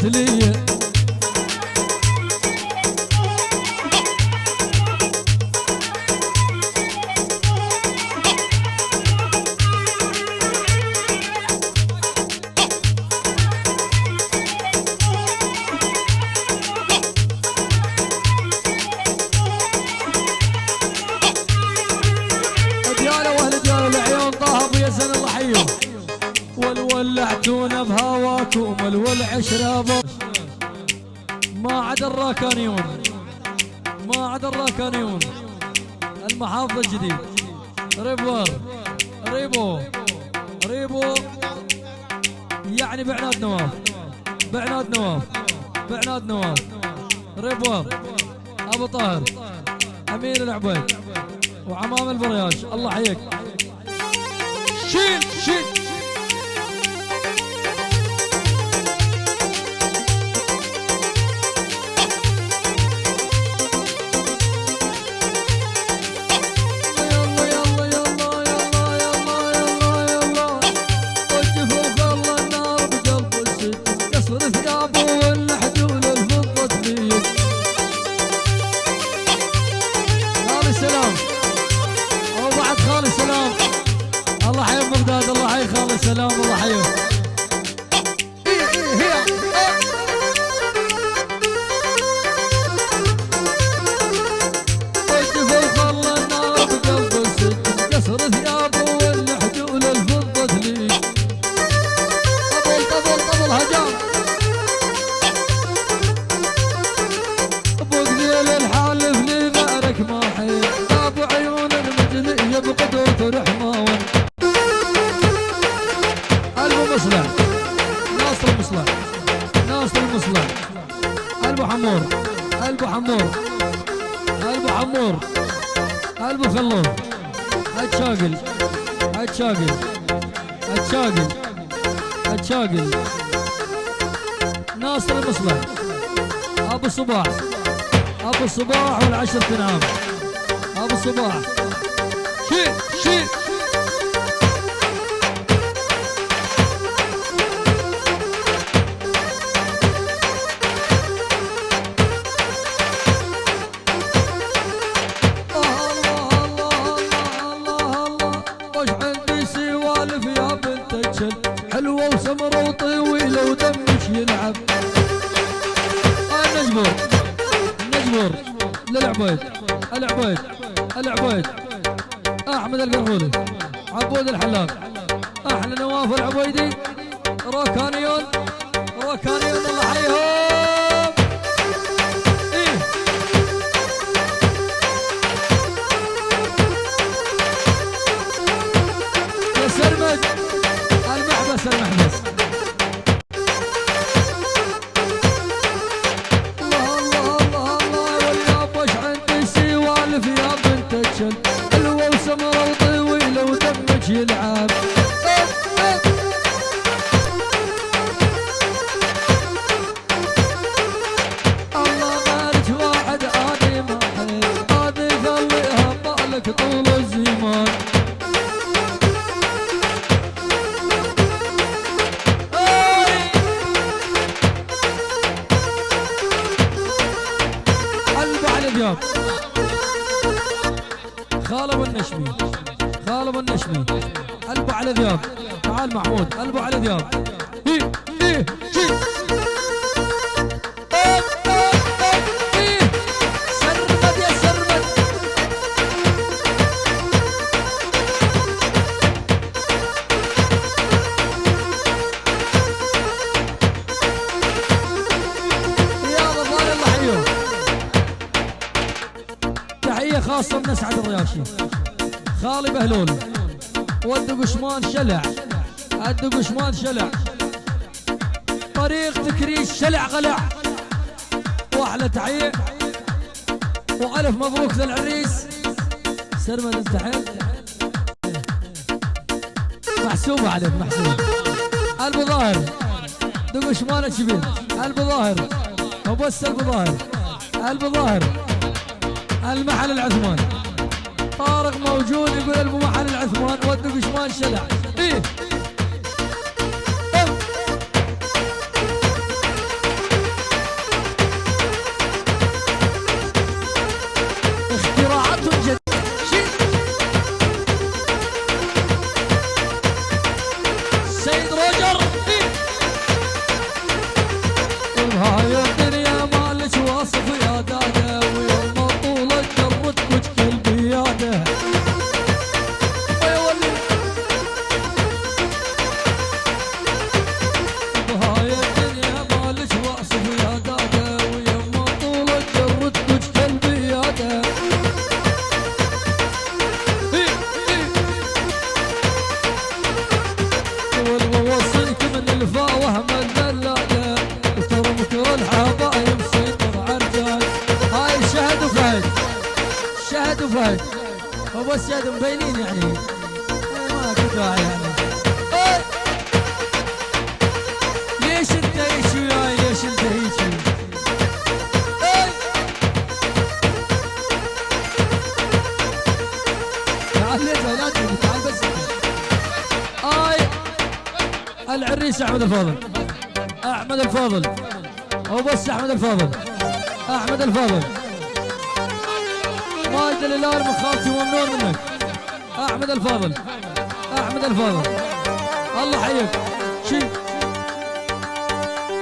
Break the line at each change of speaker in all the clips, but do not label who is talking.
لي. ولعتونا بهواكم والعشرة ما عدا الراكانيون، ما عدا الراكانيون. المحافظ الجديد ريبو يعني بعناد نواف، بعناد نواف ريبوار ابو طاهر امين العبيد وعمام البرياش. الله يحييك. شيل سلام. الله حيوك. وقف وخلى النار بقلب السجن كسر ثيابه والحجول الفضة تليق. طبل هجام ابو قذيل الحالف لي غيرك ما حيل. ابو عيون المجلية بقدوة رحمة ناصر المصلح قلبه حمور قلبه خلوه هتشاقل ناصر المصلح ابو الصباح والعشر تنعام ابو الصباح. شيل حلوة وسمرة وطويلة ودمك يلعب. النجبر للعبيد احمد القرفولي عبود الحلاق احلى نواف العبيدي روكانيون. الله حيهم. يا سرمد المحبس الله والياب وش عندي سوالف يا بنت الشل حلوة وسمرة وطويلة ودمك يلعب. الله غيرك واحد عادي ما حيل هذه خليها بالك طول الزمان. خالب النشمي قلبه على ذياب. تعال محمود قلبه على ذياب. سرمد يا سرمد. يا غفار الله حيوك. تحية خاصة من اسعد الرياشي خالي بهلول والدقشمان شلع طريق تكريس شلع غلع. واحلى تحية والف مبروك للعريس سرمد. انت حيل محسوبة عليك قلب ظاهر دقشمان شبيل قلب ظاهر وبس قلب ظاهر المحل العثمان طارق موجود يقول ابو محل العثمان والدقشمان شلع. شهد وفهد وبس شهد مبينين يعني ما كفايه يعني. ليش انت هيك وياي ليش انت هيك؟ تعال لا تجي تعال بس. العريس احمد الفاضل احمد الفاضل وبس احمد الفاضل احمد الفاضل ما ادري الا من خالتي وممنون منك احمد الفاضل احمد الفاضل الله حيك شي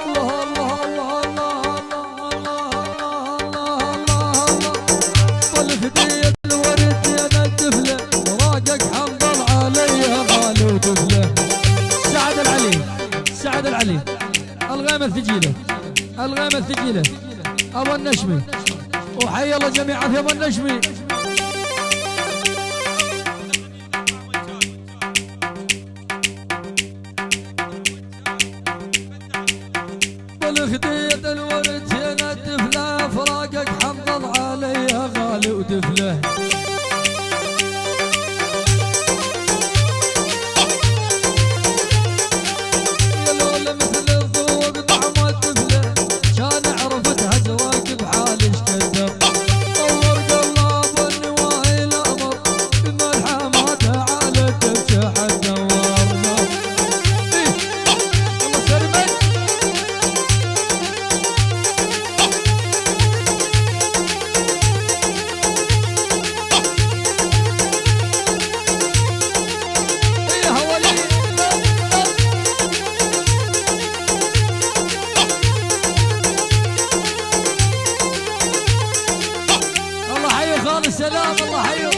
الله الله الله الله الله الله الله طلف هدية الورد يا الدفلة وراقك حنظل عليها غالي وطفلة. سعد العلي سعد العلي الغيمة الثقيلة الغيمة الثقيلة ابو النشمي وحي الله جميعا في ابو النجمي. بالخدية الورد هنا الدفلة فراقك حنظل عليها غالي ودفلة. يا لولا مثل الضوء بطعم الدفلة كان عرفتها جواك بحال اشتدر. طور قلاب النواهي الامر بما الحماتها على الدبشه حتى ورنا. الله سلمك يا هولي. الله حيو خالص سلام الله حيو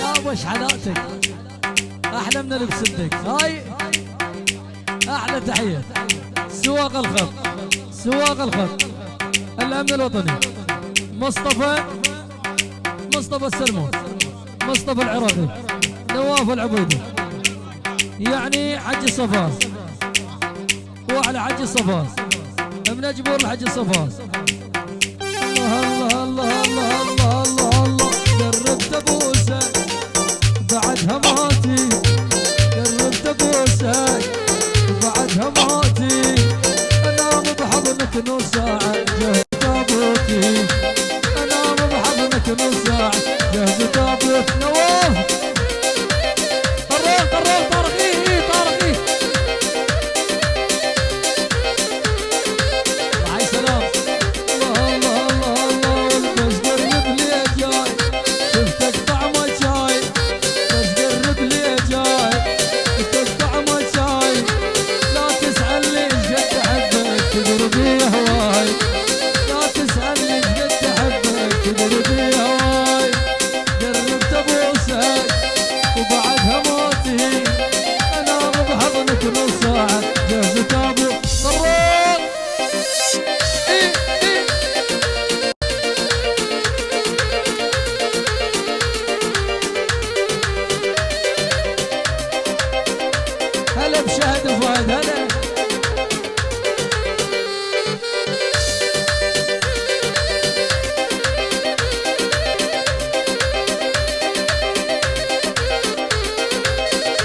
يا ابو شحناتك احلى من لبستك هاي احلى تحيه. سواق الخط سواق الخط الامن الوطني مصطفى السلمون مصطفى العراقي نواف العبيدي يعني حج الصفاص وعلى حج الصفاص من جبور الحج الصفاص. الله الله الله الله الله الله قربت ابوسك بعدها ماتي قربت ابوسك بعدها ماتي انام بحضنك نص ساعة جهز تابوتي انام بحضنك نص ساعة جهز تابوت. نواف طرق طارق طارق وعي سلام. الله الله الله الله والبس قرب لي جاي شفتك طعمه شاي بس قرب لي جاي شفتك طعمه شاي لا تسألني ايش قد احبك تدري بي هواي لا تسألني ايش قد احبك تدري بي هواي. قربت ابوسك وبعدها موتي انام بحضنك نص ساعة جهز تابو. طرق هلا بشهد وفؤاد هلا.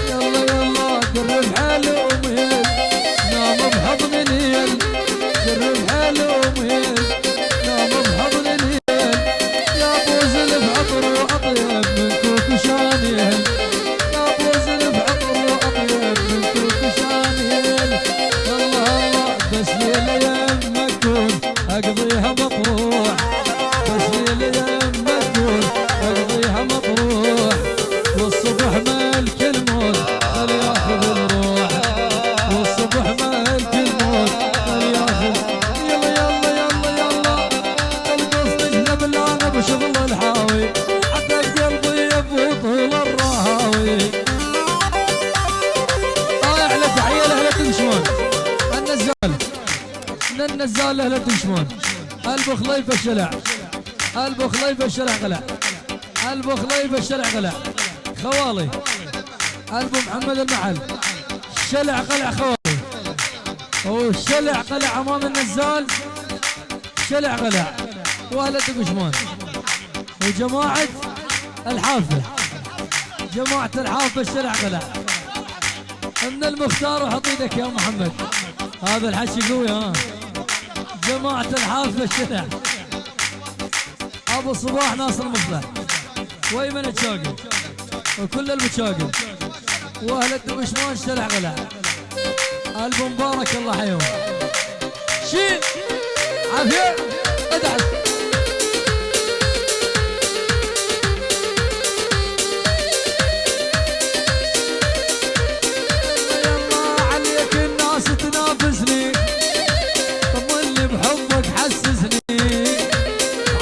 يلا يلا قرب حاله ومهل نام بحضن الهيل قرب حاله ومهل نام بحضن الهيل. يا ابو زلف عطر واطيب من كوك شانيل يا ابو زلف عطر واطيب من كوك شانيل. الله الله بس ليلة يمك كون اقضيها مطروح بس ليلة يمك كون اقضيها مطروح. والصبح ملك الموت خلي ياخذ الروح والصبح ملك الموت خلي ياخذ. يلا يلا يلا يلا القص نجله بالله بشغل الحاوي حتى قلبي يبو طول الراهاوي. احلى تحيه لاهل تنشمون النزال لاهل تنشمون البو خليفه الشلع البو خليفه الشلع قلع البو خليفه الشلع قلع خوالي البو محمد المحل شلع قلع خوالي والشلع قلع امام النزال شلع قلع واهل تنشمون وجماعه الحافة جماعة الحافة الشرع غلا من المختار وحط ايدك يا محمد. هذا الحكي قوي ها. جماعة الحافة الشرع ابو صباح ناصر المصلح وايمن الشاقل وكل المشاقل واهل الدبشمان الشرع غلا. الف مبارك الله حيهم. شيل عافية ادعس. تنافسني طمني بحبك حسسني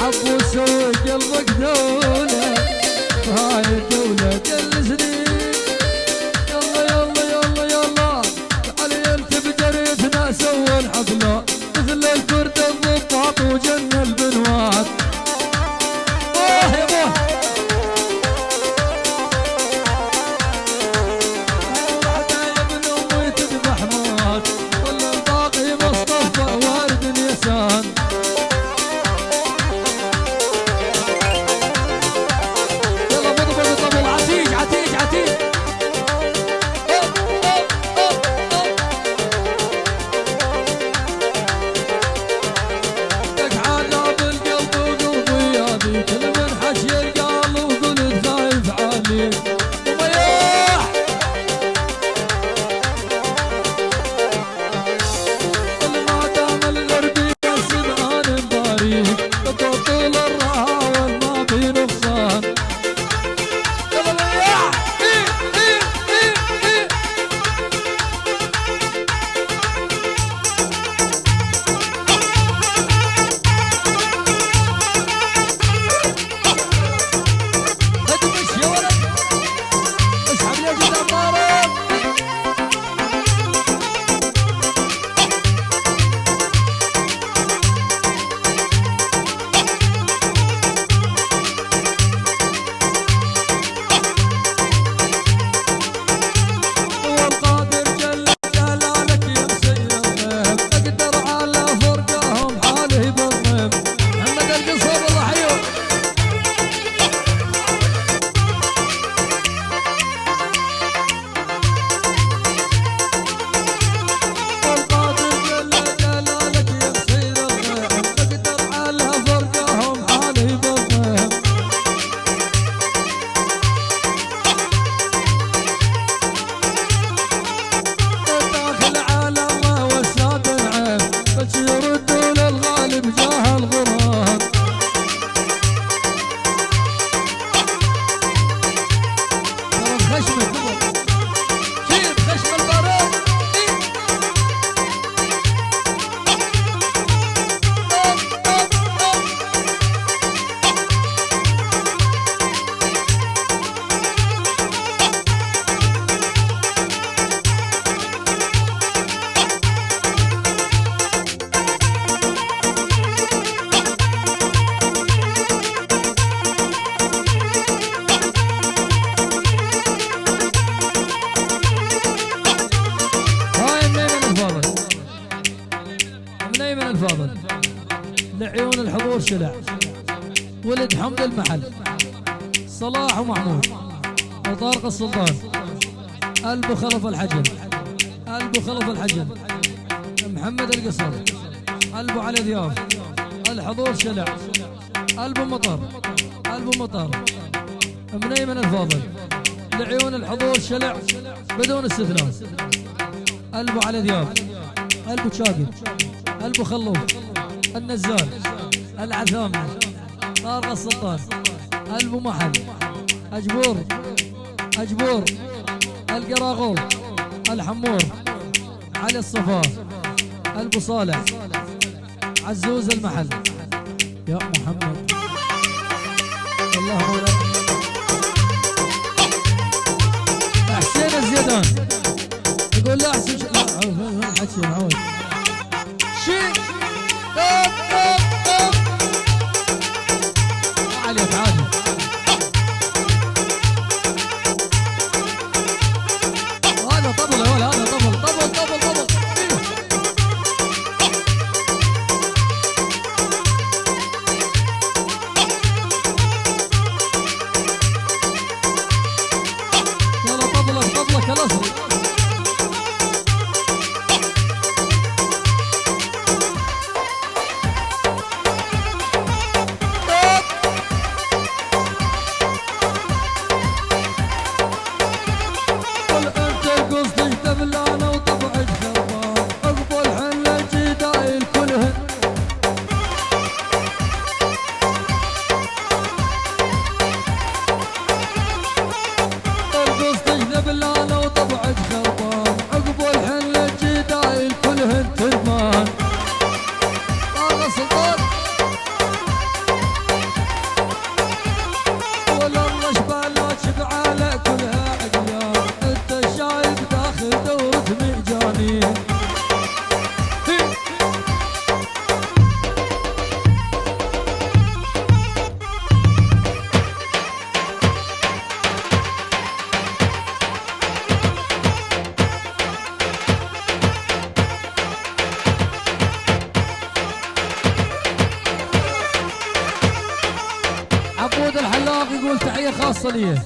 عبوس قلبك دولة هاي الدولة جلسني. يلا يلا يلا يلا تعالي انت بجريتنا سوى الحفلة مثل الفرد الضباط وجن البنوات. اوه يا بوه الفاضل لعيون الحضور شلع ولد حمد المحل صلاح ومحمود وطارق السلطان البو خلف الحجل البو خلف الحجل محمد القصر البو علي ضياف الحضور شلع البو مطر البو مطر من ايمن الفاضل لعيون الحضور شلع بدون استثناء البو علي ضياف البو شاقي البو خلوف النزال العثامي طارق السلطان البو محل اجبور اجبور القراغول الحمور علي الصفا البو صالح عزوز المحل يا محمد الله مولانا حسين الزيدان يقول لا حسين حكي معود شيء عليك عادي هذا طبل يا ولد هذا طبل طبل طبل طبل عبود الحلاق يقول تحية خاصة لي.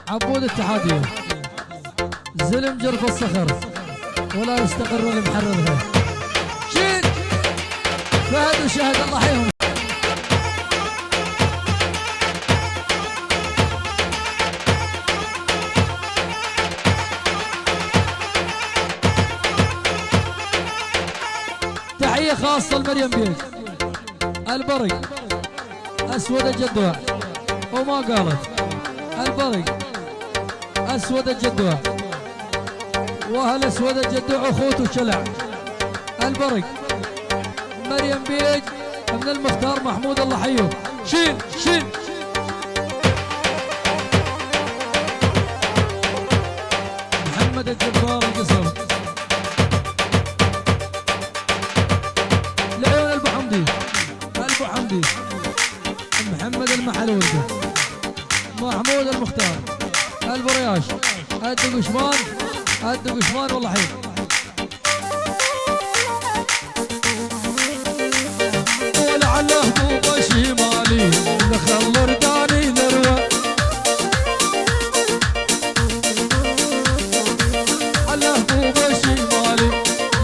عبود التحادية زلم جرف الصخر ولا يستقر لمحررها. شيل فهد وشهد الله يحييهم. تحية خاصة لمريم بيك البرق أسود الجدوع وما قالت البرق أسود الجدوع وأهل أسود الجدوع أخوته شلع البرق مريم بيك من المختار محمود الله حيه. شيل شيل محمد الجبار القصر لعيون البو حمدي البو حمدي محمد المحلول محمود المختار البرياش ادق قشمان ادق قشمان والله حي. ولعله طوبه شمالي لخل رداني ذروه علاه طوبه شمالي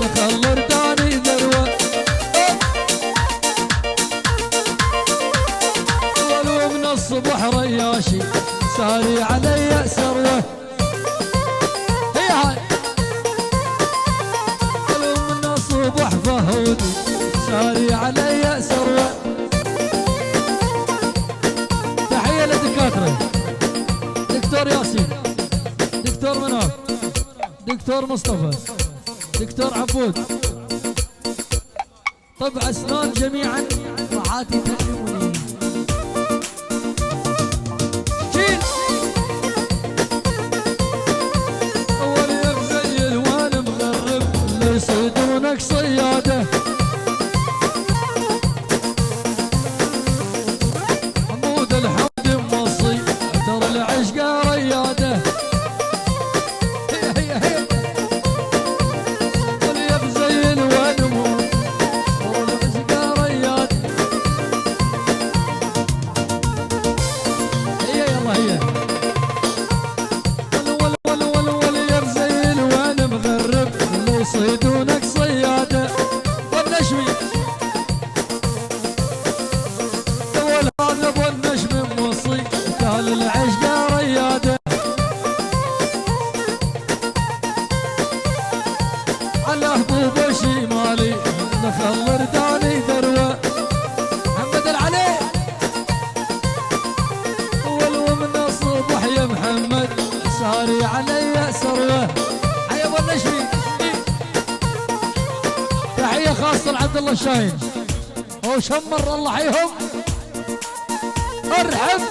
لخل رداني ذروه ولو من الصبح رياشي ساري علي سروه. هي هاي ولو من الصبح فهودي ساري علي سروه. تحية للدكاترة دكتور ياسين دكتور مناف دكتور مصطفى دكتور عبود طب أسنان جميعا رعاتي تكرموني. شيل أول يغزل وانا مغرب ليصيدونك صيادة حمود الحمد موصي ترى العشقة ريادة. هي هي وليغزل وانا مغرب ترى العشقة ريادة. هي يلا هي وليغزل وانا مغرب ليصيدونك صيادة. والنشمي والهذا والنشم موصي قال العشقة ريادة. على حبوب شمالي دخل رداني ذروة. محمد العلي ولو من الصبح يا محمد ساري علي سروة. حي ابو النشمي تحية خاصة لعبد الله الشاهين وشمر الله حيهم. ارحب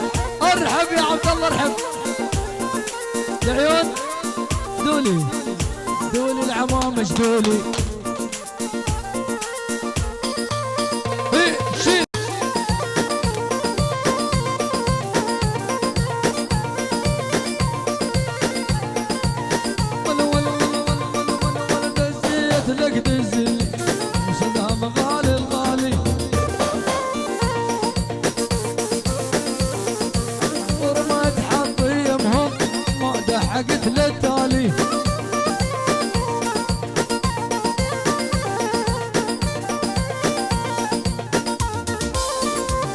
ارحب يا عبد الله ارحب العيون دولي دولي العمامش دولي. شيل دزيت لك دزي وسلام غالي الغالي ورمت حطيمهم ما دحقت للتالي.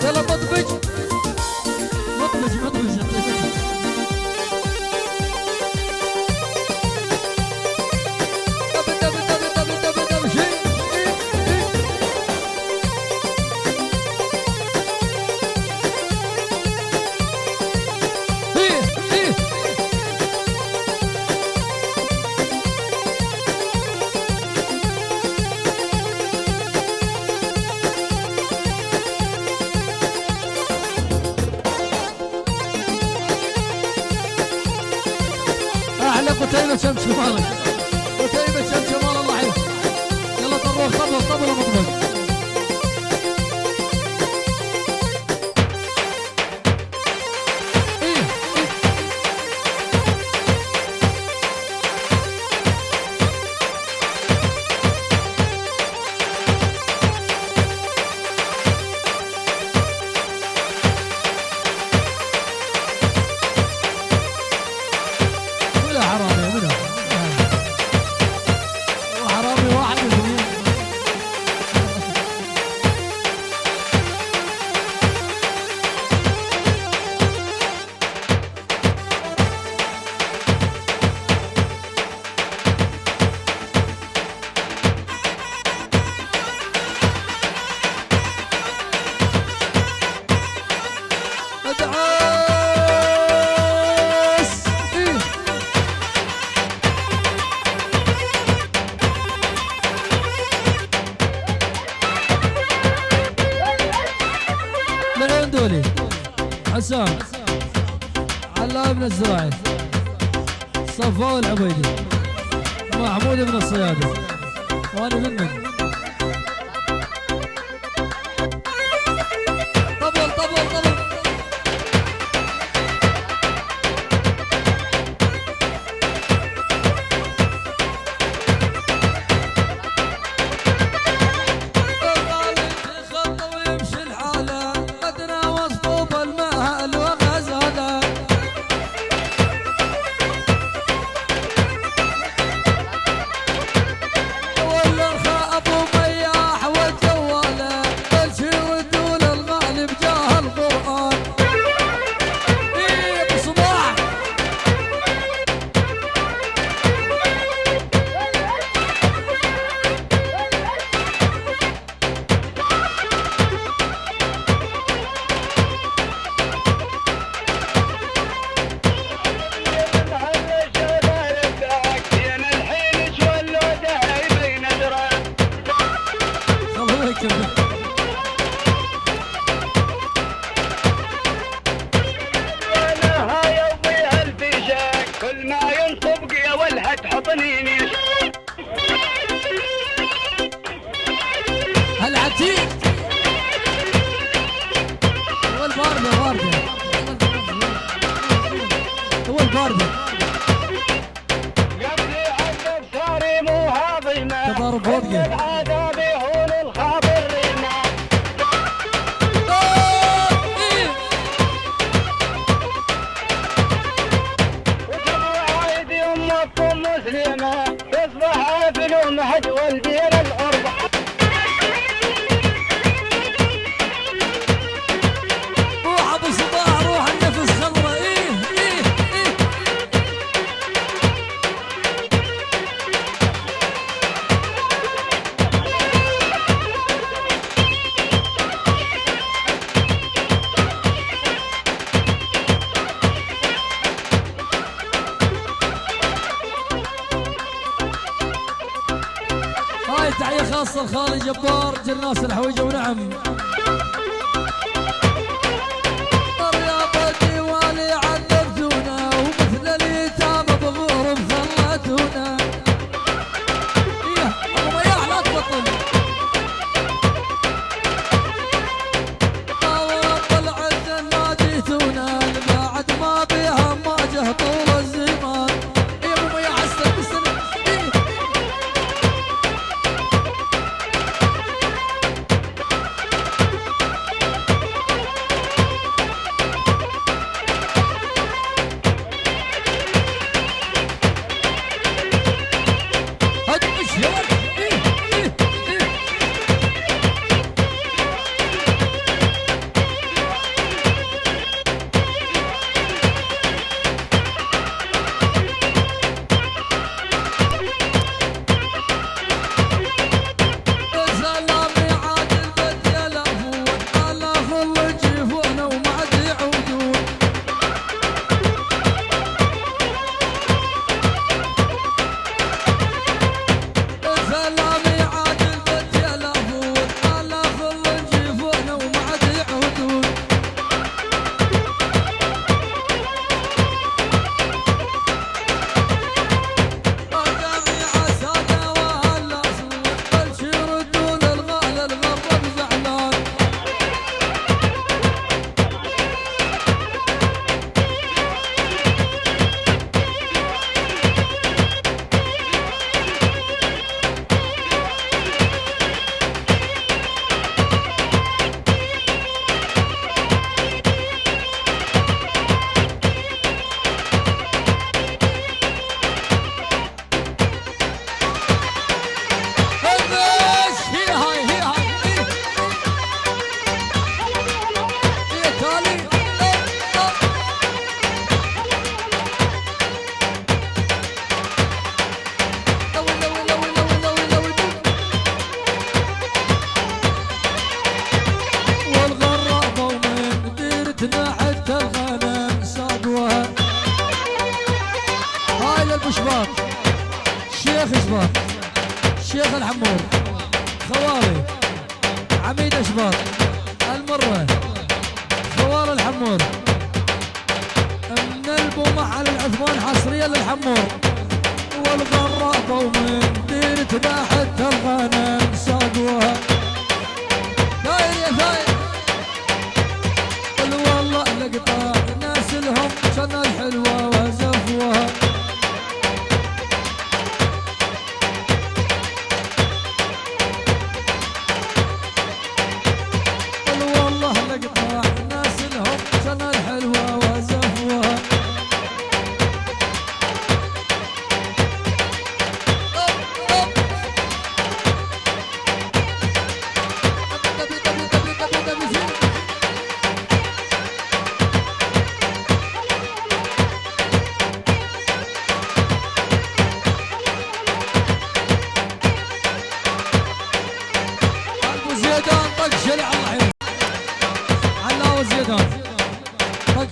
يلا مطبج مطبج مطبج احلى قتيبة شمس مالك قتيبة شمس مال الله يحفظك. يلا طروح طبل طبل مطبق. العيون دولي حسام علاء بن الزراعي صفاء العبيدي محمود بن الصيادي وانا منهم. طبل طبل طبل العتيق هو الباردة هو الباردة
قبلي عذب صاري مو هاضمة
تضارب فوقي
العذاب يهون الخابر رينا وتبع عيدي أمكم مسلمة تصبح في المهد والدين الأربع
هاي تحية خاصة لخالي جبار جرناس الحويجة ونعم الرياضة والي عذبتونا ومثل اليتامى بغرب خلتونا ايه ابو مياح لا تبطل طلعت ما جيتونا بعد ما بيها ما جه طول الزمان ايه ابو مياح استنى للحمور والغرابة ومن ديرتنا حتى الغنم ساقوها. داير يا ثاير قل والله لقطاع ناس لهم سنة الحلوة وزفوها. قل والله لقطاع ناس لهم سنة الحلوة وزفوها.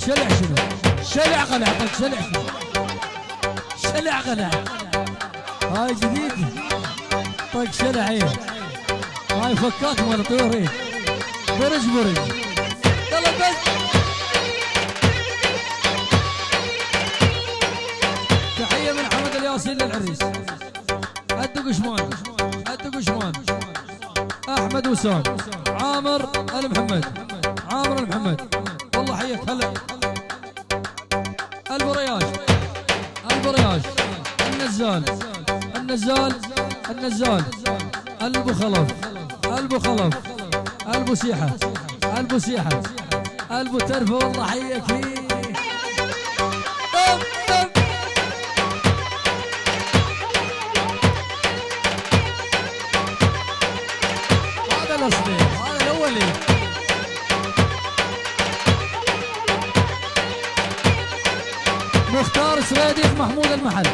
شلع شنو؟ شلع قلع طق شلع شنو؟ شلع قلع هاي جديد طق شلع ايه هاي فكاك مال طيور ايه برج برج يلا بس. تحية من حمد الياسين للعريس عد قشمان عد قشمان احمد وسام عامر المحمد عامر المحمد والله حيك هلا. البرياش البرياش النزال النزال النزال البو خلف البو خلف البو سيحه البو سيحه البو ترفه والله حيك فيه. هذا الاصلي هذا الاولي. مختار سويديق محمود المحل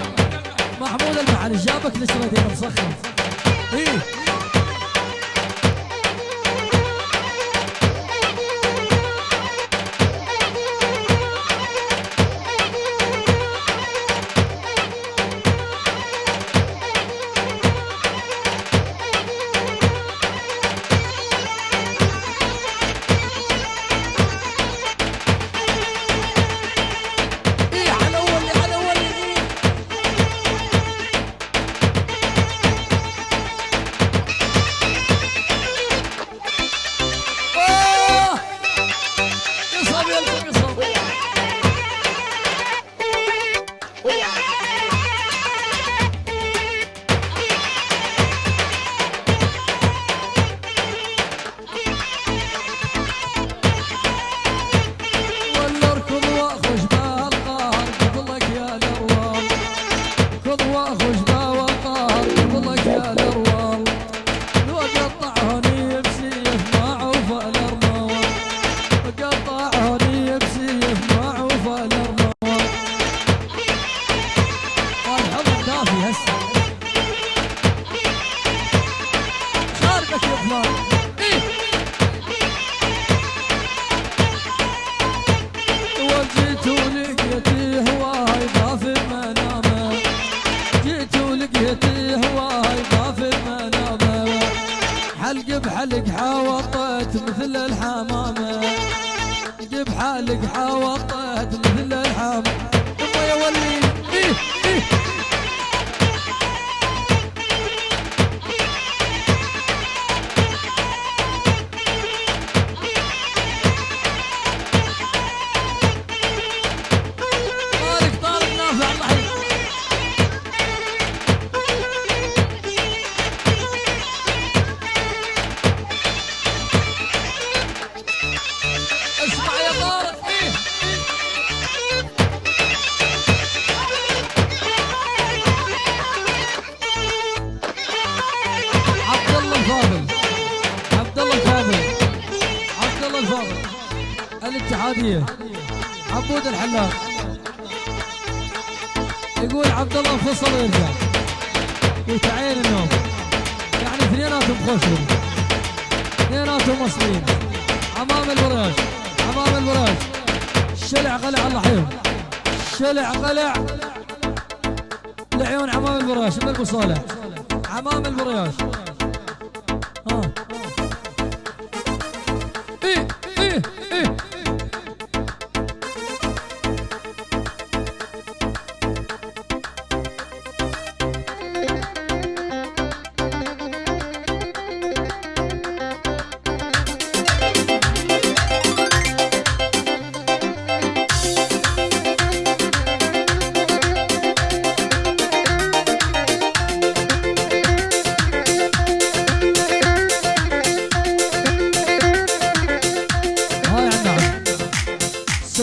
محمود المحل جابك لسويديق مسخن ايه. حالك حاوطت مثل الحمامة جيب حالك حاوطت مثل الحمامة يما يا ولي إيه إيه. طارق نافع الله يحفظك. الاتحادية عبود الحلاق يقول عبد الله انفصل ويرجع وتعين النوم يعني اثنيناتهم خوشهم اثنيناتهم مصريين. عمام البراج عمام البراج شلع قلع الله حيهم شلع قلع لعيون عمام البراج من ابو صالح عمام البراج. ها ايه ايه ايه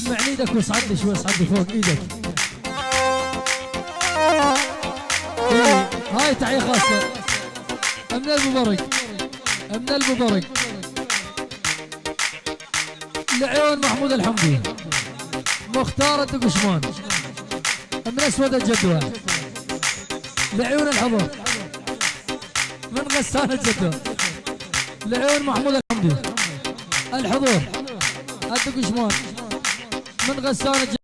سمعني ايدك واصعد لي شوي، اصعد لي فوق ايدك. إيه. هاي تحية خاصة من المبارك، من المبارك لعيون محمود الحمدي، مختار الدقشمان، من اسود الجدوى، لعيون الحضور، من غسان الجدوى، لعيون محمود الحمدي، الحضور الدقشمان، من غسان الجدوى.